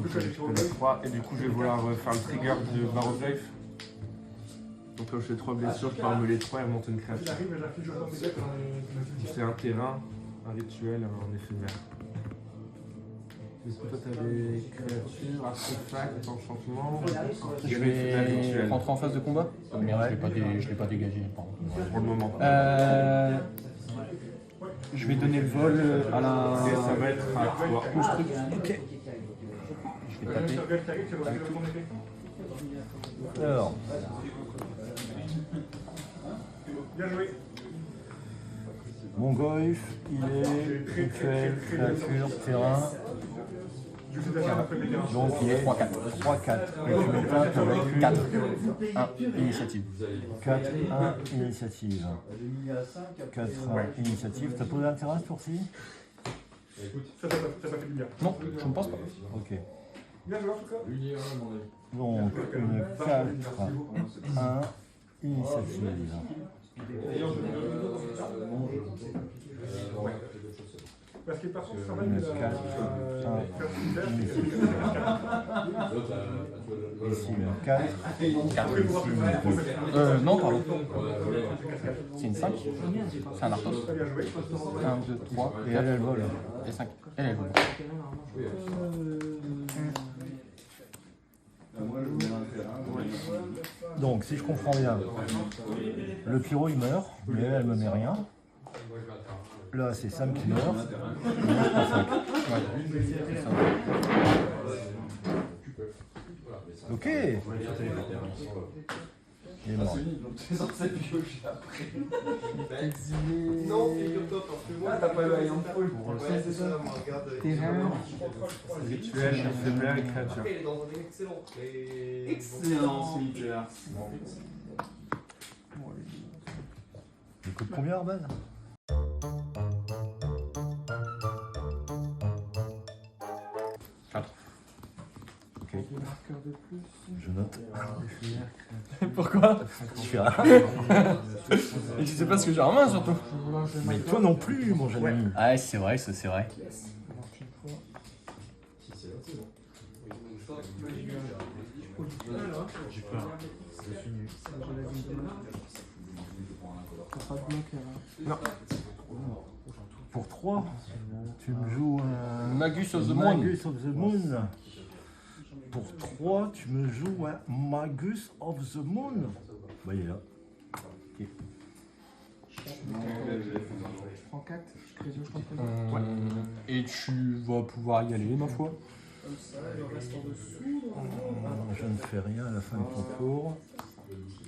Speaker 5: Je connais 3 et du coup, je vais vouloir faire le trigger de Barrow Life. Donc, j'ai 3 blessures, je peux armer les 3 et remonter une créature. C'est un terrain. Un rituel, un éphémère. Du coup, toi, t'as des créatures, artefacts, enchantements.
Speaker 2: Je vais rentrer en phase de combat. Merde, je l'ai pas dégagé. Pardon.
Speaker 5: Pour le moment.
Speaker 2: Je vais donner le vol à la.
Speaker 5: Ça va être à toi.
Speaker 2: Construction. Ok. Je vais taper.
Speaker 3: Alors,
Speaker 6: Bien joué.
Speaker 3: mon goïf, il est rituel, créature, terrain. Donc il est 3-4. 3-4. Et tu me tapes avec
Speaker 2: 4. 1. Initiative.
Speaker 3: 4, 1, initiative. 4, 1, initiative. T'as posé un terrain ce tour-ci?
Speaker 6: Ça fait du bien.
Speaker 2: Non, je ne pense pas.
Speaker 3: Ok.
Speaker 6: Bien joué en tout cas.
Speaker 3: Donc une 4, 1, initiative.
Speaker 6: Parce que par contre, ça va
Speaker 3: Une
Speaker 6: être
Speaker 3: 4, 1, initiative. Ici une 4.
Speaker 2: Non, pardon. C'est une 5. C'est un Arthos. 1, 2, 3.
Speaker 3: Et elle vole.
Speaker 2: Et 5. Elle vole.
Speaker 3: Donc si je comprends bien, le pyro il meurt, mais elle me met rien. Là c'est Sam qui meurt, et moi je prends 5. Ok. Il est mort.
Speaker 9: Non, figure-toi, parce que moi, t'as pas eu à Yampoul. Ouais, c'est ça, regarde.
Speaker 7: Terrain.
Speaker 5: Rituel, éphémère et créature.
Speaker 9: Il est dans un excellent. Excellent, Sweeper.
Speaker 3: Il coûte combien Arban? Ok. Je note.
Speaker 2: Pourquoi?
Speaker 3: Je fais rien.
Speaker 2: Et tu sais pas ce que j'ai en main surtout.
Speaker 3: Mais toi non plus, mon jeune ami.
Speaker 2: Ah, c'est vrai, ça c'est vrai.
Speaker 7: J'ai peur. Pas de bloc là.
Speaker 3: Pour 3, tu me joues un
Speaker 2: Magus of the Moon.
Speaker 3: Magus of the Moon. Pour 3, tu me joues un Magus of the Moon. Bah, il est là. Ok.
Speaker 7: Je prends 4, je crée 2, je prends 3.
Speaker 2: Et tu vas pouvoir y aller, ma foi.
Speaker 3: Je ne fais rien à la fin de ton tour.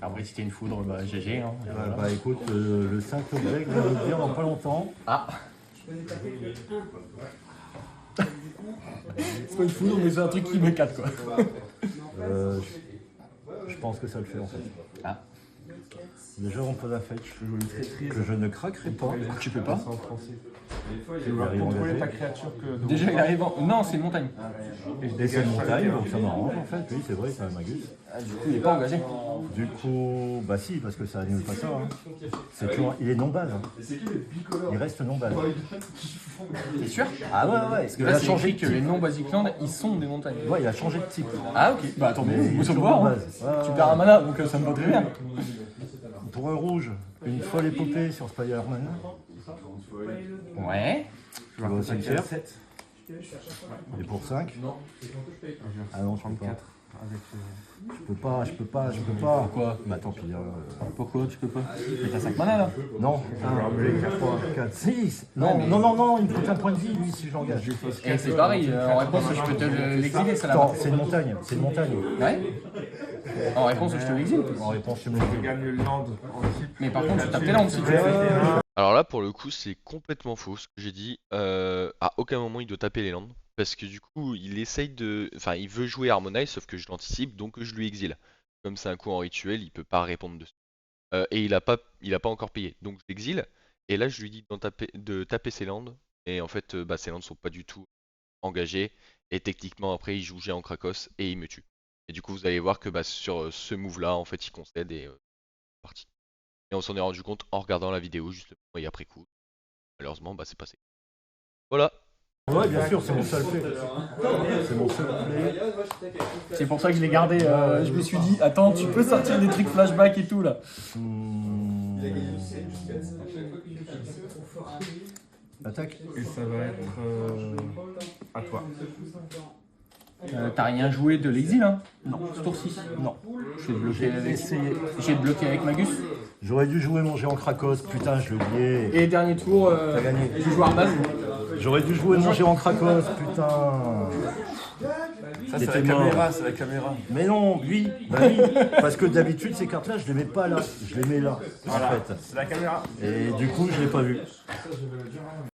Speaker 2: Après, si t'es une foudre, bah GG. Hein.
Speaker 3: Bah écoute, le 5 objet que je vais te dire dans pas longtemps.
Speaker 2: Ah. C'est pas une foudre, mais c'est un truc qui m'éclate quoi.
Speaker 3: Je pense que ça le fait en fait.
Speaker 2: Ah.
Speaker 3: Déjà on pose un fetch que je ne craquerai pas.
Speaker 2: Tu peux pas.
Speaker 5: Tu dois contrôler ta créature que.
Speaker 2: Déjà il arrive en... Non, c'est une montagne.
Speaker 3: Et c'est une montagne, donc ça m'arrange en fait. Oui, c'est vrai, c'est un Magus.
Speaker 2: Ah, du coup, il est pas engagé.
Speaker 3: Du coup, bah si, parce que ça annule pas ça. Hein. C'est toujours... Il est non-base. Hein. Il reste non-base.
Speaker 2: T'es sûr?
Speaker 3: Ah ouais,
Speaker 2: Parce que là, c'est écrit que les non-basic lands, ils sont des montagnes.
Speaker 3: Ouais, il a changé de type.
Speaker 2: Ah ok. Bah attendez,
Speaker 3: Mais il
Speaker 2: vous
Speaker 3: est
Speaker 2: savez
Speaker 3: toujours
Speaker 2: voir.
Speaker 3: en
Speaker 2: Hein.
Speaker 3: base.
Speaker 2: Tu perds un mana, donc ça me va très bien.
Speaker 3: Pour un rouge, une folle épopée sur Spider-Man.
Speaker 2: Ouais.
Speaker 3: Je vais au cimetière. Et pour 5. Ah non, je peux pas. Je peux pas.
Speaker 2: Pourquoi?
Speaker 3: Bah tant pis.
Speaker 2: Pourquoi tu peux pas? Mais t'as 5 mana là.
Speaker 3: Non, 1, 2, 3, 4, 6. Non, non, il me coûte un point de vie lui si j'engage.
Speaker 2: Et c'est pareil, en réponse je peux te l'exiler, ça la
Speaker 3: C'est une montagne, Ouais.
Speaker 2: En réponse je te l'exile.
Speaker 3: En réponse, tu me
Speaker 5: Tu
Speaker 3: l'exiles.
Speaker 5: gagnes le land en type.
Speaker 2: Mais par contre tu tapes tes landes si tu veux.
Speaker 1: Alors là, pour le coup, c'est complètement faux ce que j'ai dit. À aucun moment il doit taper les landes. Parce que du coup, il essaye de. Enfin, il veut jouer Harmonize, sauf que je l'anticipe, donc je lui exile. Comme c'est un coup en rituel, il peut pas répondre dessus. Et il a pas encore payé. Donc je l'exile. Et là, je lui dis de taper ses landes. Et en fait, ses landes sont pas du tout engagées. Et techniquement, après, il joue géant Krakos et il me tue. Et du coup, vous allez voir que sur ce move-là, en fait, il concède et parti. Et on s'en est rendu compte en regardant la vidéo, justement, et après coup. Malheureusement, c'est passé. Voilà.
Speaker 3: Ouais, bien sûr, c'est mon seul play. C'est mon seul play.
Speaker 2: C'est pour ça que je l'ai gardé. Je me suis dit, attends, tu peux sortir des trucs flashback et tout là.
Speaker 3: Attaque.
Speaker 2: Et ça va être à toi. T'as rien joué de l'exil, hein? Non. Ce tour-ci? Non. Je vais bloquer avec... J'ai bloqué avec Magus.
Speaker 3: J'aurais dû jouer mon géant Krakos, putain, je l'ai oublié.
Speaker 2: Et dernier tour,
Speaker 3: T'as gagné.
Speaker 2: j'ai joué Arban.
Speaker 3: J'aurais dû jouer mon géant Krakos, putain.
Speaker 6: Ça, c'est la caméra, c'est la caméra.
Speaker 3: Mais non, lui, bah oui, parce que d'habitude, ces cartes-là, je les mets pas là, je les mets là, en fait.
Speaker 6: C'est la caméra.
Speaker 3: Et du coup, je l'ai pas vu.